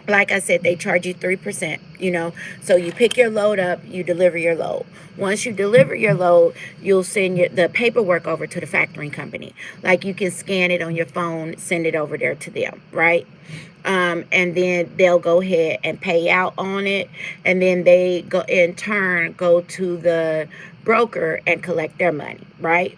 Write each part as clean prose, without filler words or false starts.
Like I said, they charge you 3%, So you pick your load up, you deliver your load. Once you deliver your load, you'll send the paperwork over to the factoring company. Like you can scan it on your phone, send it over there to them, right? And then they'll go ahead and pay out on it. And then they go in turn go to the broker and collect their money, right?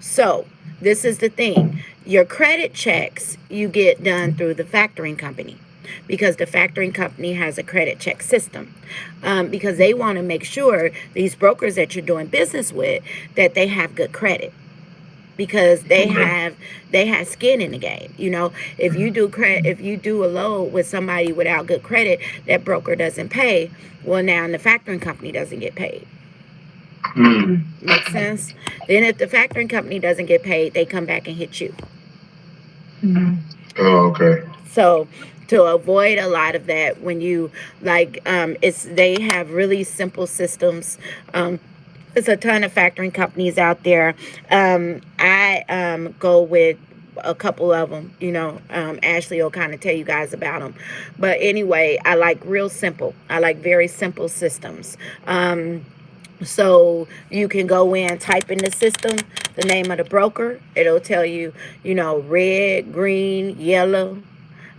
So this is the thing. Your credit checks you get done through the factoring company because the factoring company has a credit check system, because they want to make sure these brokers that you're doing business with that they have good credit, because Okay. they have skin in the game. If you do a load with somebody without good credit, that broker doesn't pay. Well, now the factoring company doesn't get paid. Mm. Makes sense. Then if the factoring company doesn't get paid, they come back and hit you. Oh, okay. So to avoid a lot of that, when you it's they have really simple systems. There's a ton of factoring companies out there. I go with a couple of them. Ashley will kind of tell you guys about them. But anyway, I like real simple. I like very simple systems. So you can go in, type in the system, the name of the broker. It'll tell you, red, green, yellow.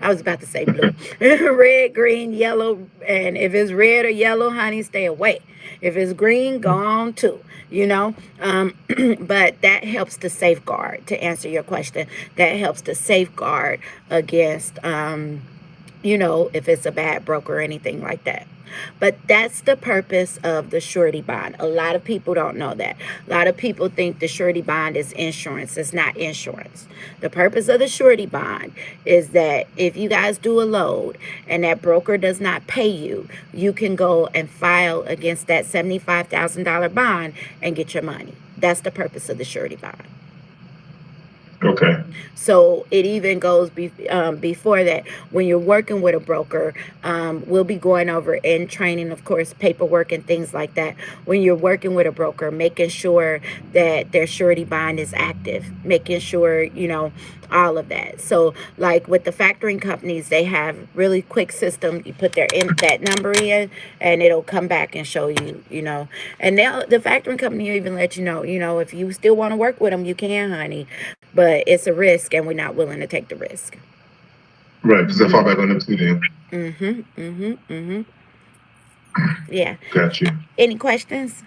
I was about to say blue. Red, green, yellow. And if it's red or yellow, honey, stay away. If it's green, go on too. But that helps to safeguard, to answer your question, that helps to safeguard against, if it's a bad broker or anything like that. But that's the purpose of the surety bond. A lot of people don't know that. A lot of people think the surety bond is insurance. It's not insurance. The purpose of the surety bond is that if you guys do a load and that broker does not pay you, you can go and file against that $75,000 bond and get your money. That's the purpose of the surety bond. Okay. So it even goes before that. When you're working with a broker, we'll be going over in training, of course, paperwork and things like that. When you're working with a broker, making sure that their surety bond is active, making sure, all of that. So like with the factoring companies, they have really quick system. You put that number in and it'll come back and show you, and now the factoring company will even let you know, if you still want to work with them, you can, honey, but it's a risk and we're not willing to take the risk. Right, because I fall back on them too then. Mm-hmm. Mm-hmm. Mm-hmm. Yeah. Got you. Any questions?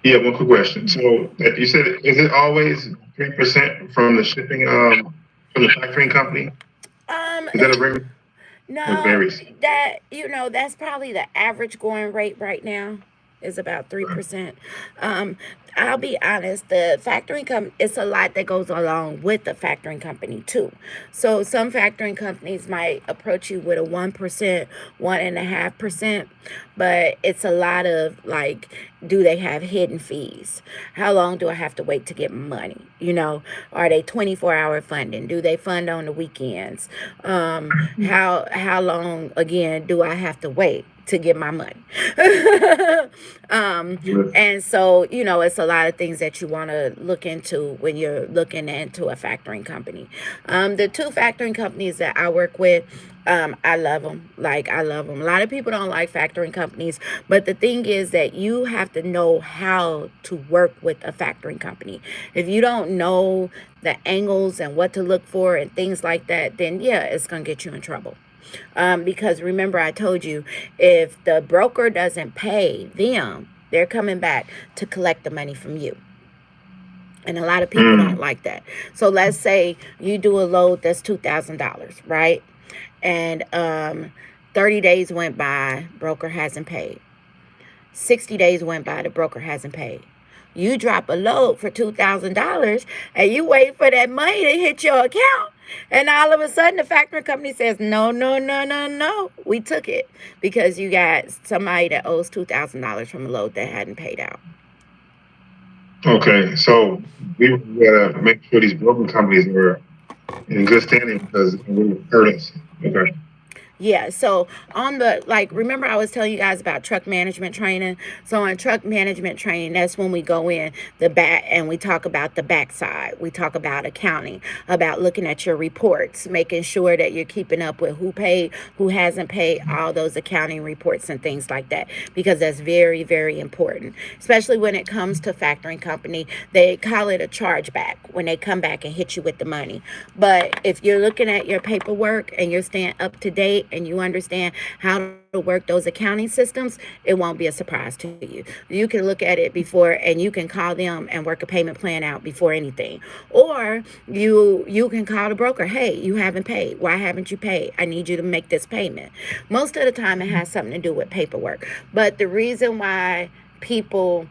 Yeah, one quick question. So you said, is it always 3% from the shipping from the factoring company? Um, Is that a regular or it no, varies? that's probably the average going rate right now is about Okay. 3%. Um, I'll be honest, the factoring it's a lot that goes along with the factoring company too. So some factoring companies might approach you with a 1%, 1.5%, but it's a lot of like, do they have hidden fees? How long do I have to wait to get money? Are they 24-hour funding? Do they fund on the weekends? How long again do I have to wait to get my money? um, Right. and so it's a lot of things that you want to look into when you're looking into a factoring company. The two factoring companies that I work with, I love them. Like, I love them. A lot of people don't like factoring companies, but the thing is that you have to know how to work with a factoring company. If you don't know the angles and what to look for and things like that, then yeah, it's gonna get you in trouble. Because remember, I told you, if the broker doesn't pay them, they're coming back to collect the money from you. And a lot of people don't Mm. like that. So let's say you do a load that's $2,000, right? And 30 days went by, broker hasn't paid. 60 days went by, the broker hasn't paid. You drop a load for $2,000 and you wait for that money to hit your account. And all of a sudden, the factoring company says, no, no, no, no, no. We took it because you got somebody that owes $2,000 from a load that hadn't paid out. Okay, so we gotta make sure these broken companies are in good standing because it will hurt us. Okay. Yeah, so on the, like, remember I was telling you guys about truck management training? So on truck management training, that's when we go in the back and we talk about the backside. We talk about accounting, about looking at your reports, making sure that you're keeping up with who paid, who hasn't paid, all those accounting reports and things like that, because that's very, very important, especially when it comes to factoring company. They call it a chargeback when they come back and hit you with the money. But if you're looking at your paperwork and you're staying up to date and you understand how to work those accounting systems, it won't be a surprise to you. You can look at it before and you can call them and work a payment plan out before anything. Or you can call the broker, hey, you haven't paid. Why haven't you paid? I need you to make this payment. Most of the time it has something to do with paperwork. But the reason why people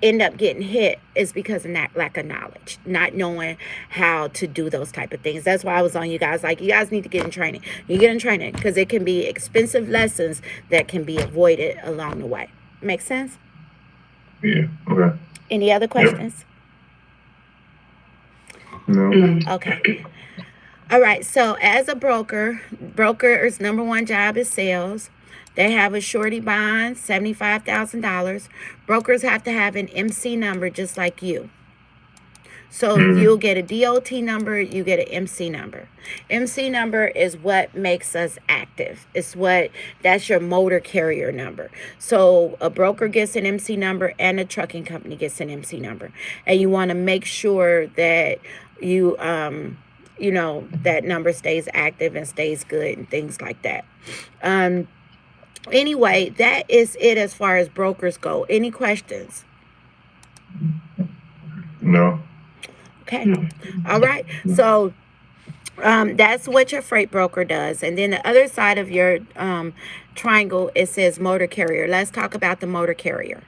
end up getting hit is because of that lack of knowledge, not knowing how to do those type of things. That's why I was on you guys, like, you guys need to get in training. You get in training because it can be expensive lessons that can be avoided along the way. Make sense? Yeah. Okay. Any other Yep. questions? No. Okay. All right. So as a broker's number one job is sales. They have a surety bond, $75,000. Brokers have to have an MC number just like you. So you'll get a DOT number, you get an MC number. MC number is what makes us active. That's your motor carrier number. So a broker gets an MC number and a trucking company gets an MC number. And you want to make sure that you that number stays active and stays good and things like that. Anyway, that is it as far as brokers go. Any questions? No. Okay. All right. So that's what your freight broker does. And then the other side of your triangle, it says motor carrier. Let's talk about the motor carrier.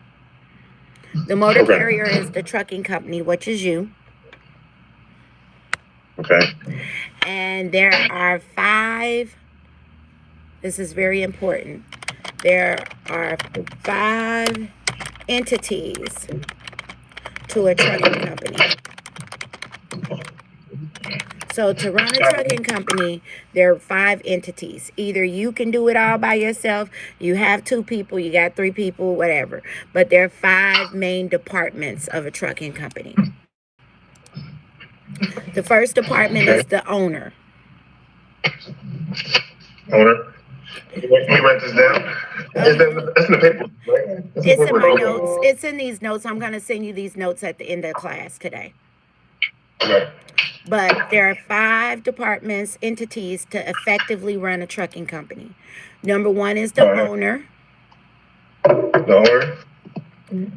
The motor Okay. carrier is the trucking company, which is you. Okay. And there are 5, this is very important. There are 5 entities to a trucking company. So to run a trucking company, there are 5 entities. Either you can do it all by yourself, you have 2 people, you got 3 people, whatever. But there are 5 main departments of a trucking company. The first department is the owner. Owner. Let me write this down. That's in the paper, right? It's in my notes. It's in these notes. I'm going to send you these notes at the end of class today. Okay. But there are 5 departments, entities to effectively run a trucking company. Number 1 is the owner. The owner.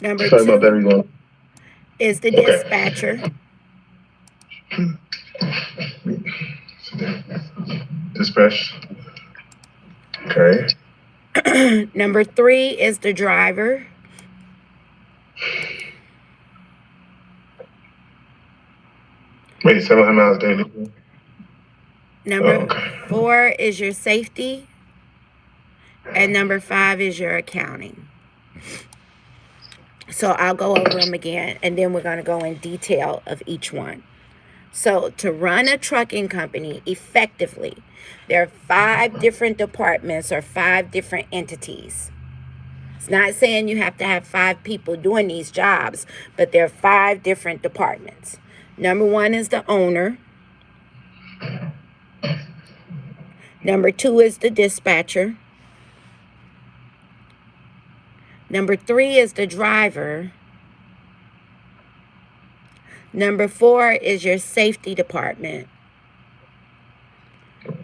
Number Sorry about that, 2 everyone. is the dispatcher. Dispatch. Okay. Number 3 is the driver. Wait, 700 miles daily. Number 4 is your safety. And number 5 is your accounting. So I'll go over them again, and then we're going to go in detail of each one. So to run a trucking company effectively, there are 5 different departments or 5 different entities. It's not saying you have to have 5 people doing these jobs, but there are 5 different departments. Number 1 is the owner. Number 2 is the dispatcher. Number 3 is the driver. Number 4 is your safety department.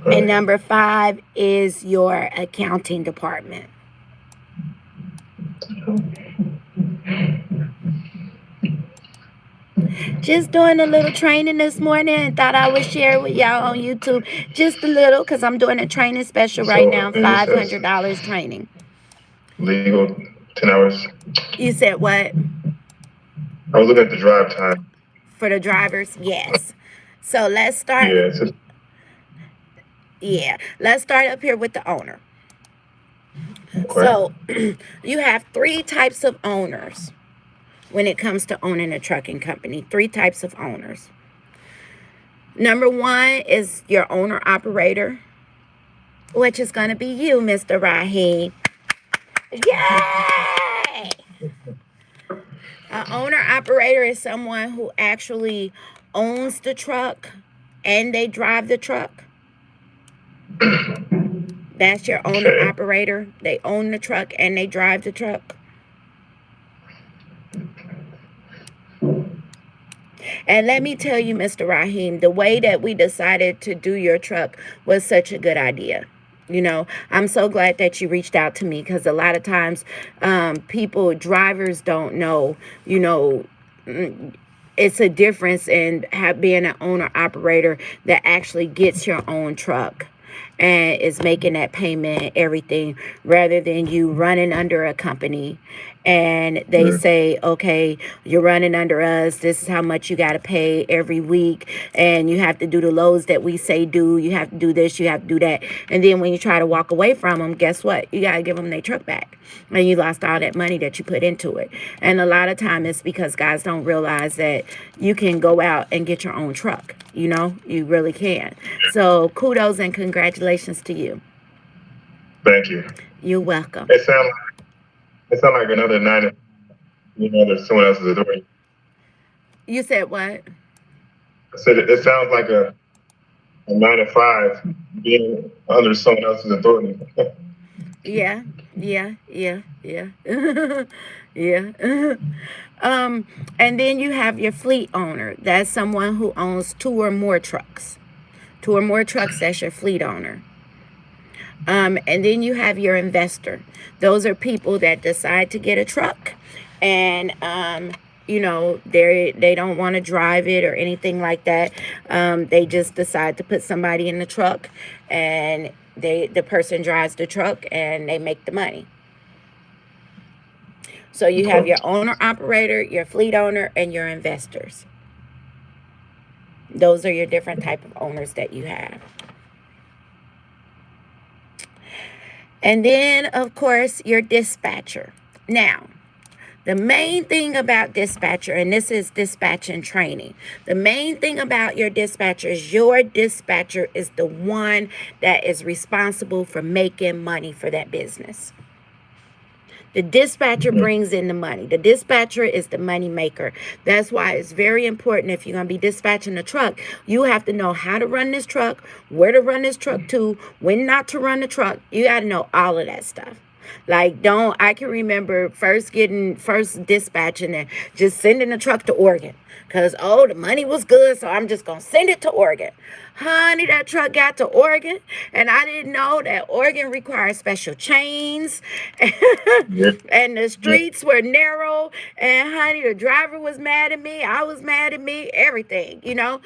And number 5 is your accounting department. Just doing a little training this morning and thought I would share with y'all on YouTube. Just a little, because I'm doing a training special right now, $500 training. Legal 10 hours. You said what? I was looking at the drive time. For the drivers? Yes. So let's start. Let's start up here with the owner. Okay. So you have 3 types of owners when it comes to owning a trucking company. 3 types of owners. Number 1 is your owner operator. which is going to be you, Mr. Raheem. Yay! An owner operator is someone who actually owns the truck and they drive the truck. That's your owner Okay. operator. They own the truck and they drive the truck. And let me tell you, Mr. Raheem, the way that we decided to do your truck was such a good idea. You know, I'm so glad that you reached out to me, because a lot of times drivers don't know, you know, it's a difference in being an owner operator that actually gets your own truck and is making that payment, everything, rather than you running under a company and they say, okay, you're running under us, this is how much you got to pay every week, and you have to do the loads that we say do, you have to do this, you have to do that, and then when you try to walk away from them, guess what? You got to give them their truck back, and you lost all that money that you put into it. And a lot of time it's because guys don't realize that you can go out and get your own truck. You know, you really can. So kudos and congratulations to you. Thank you. You're welcome. It sounds like another 9, you know, there's someone else's authority. You said what? I said it sounds like a 9 to 5 being under someone else's authority. Yeah. Yeah. And then you have your fleet owner. That's someone who owns 2 or more trucks. 2 or more trucks, that's your fleet owner. And then you have your investor. Those are people that decide to get a truck, and you know, they don't want to drive it or anything like that. They just decide to put somebody in the truck, and the person drives the truck and they make the money. So you have your owner operator, your fleet owner, and your investors. Those are your different type of owners that you have. And then, of course, your dispatcher. Now, the main thing about dispatcher, and this is dispatching training, the main thing about your dispatcher is the one that is responsible for making money for that business. The dispatcher brings in the money. The dispatcher is the money maker. That's why it's very important, if you're going to be dispatching a truck, you have to know how to run this truck, where to run this truck to, when not to run the truck. You got to know all of that stuff. Like, I can remember first dispatching and just sending the truck to Oregon. Because, the money was good, so I'm just going to send it to Oregon. Honey, that truck got to Oregon, and I didn't know that Oregon requires special chains, and the streets were narrow, and honey, the driver was mad at me, I was mad at me, everything, you know.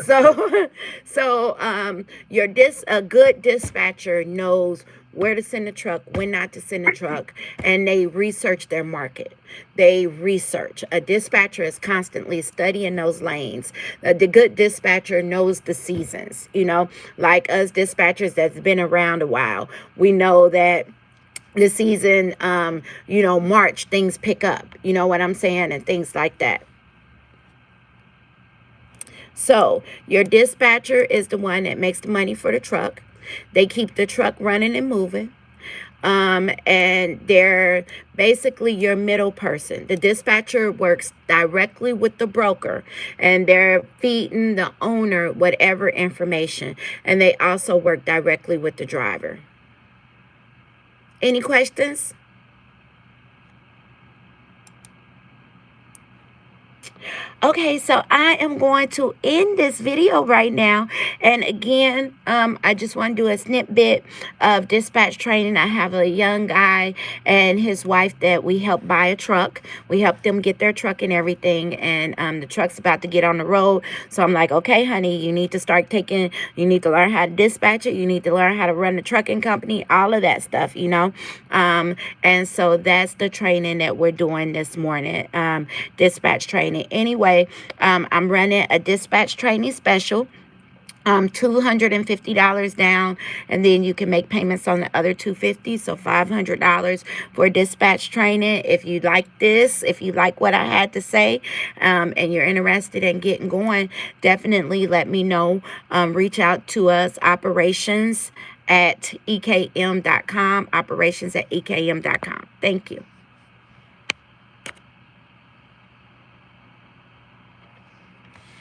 So, a good dispatcher knows where to send the truck, when not to send the truck, and they research their market. They research. A dispatcher is constantly studying those lanes. The good dispatcher knows the seasons, you know, like us dispatchers that's been around a while. We know that the season, you know, March, things pick up, you know what I'm saying, and things like that. So your dispatcher is the one that makes the money for the truck. They keep the truck running and moving. And they're basically your middle person. The dispatcher works directly with the broker, and they're feeding the owner whatever information. And they also work directly with the driver. Any questions? Okay, so I am going to end this video right now. And again, I just want to do a snippet of dispatch training. I have a young guy and his wife that we helped buy a truck. We helped them get their truck and everything. And the truck's about to get on the road. So I'm like, okay, honey, you need to learn how to dispatch it. You need to learn how to run the trucking company, all of that stuff, you know. And so that's the training that we're doing this morning, dispatch training. Anyway, I'm running a dispatch training special. $250 down, and then you can make payments on the other $250, so $500 for dispatch training. If you like this, if you like what I had to say, and you're interested in getting going, definitely let me know. Reach out to us, operations at ekm.com, operations at ekm.com. Thank you.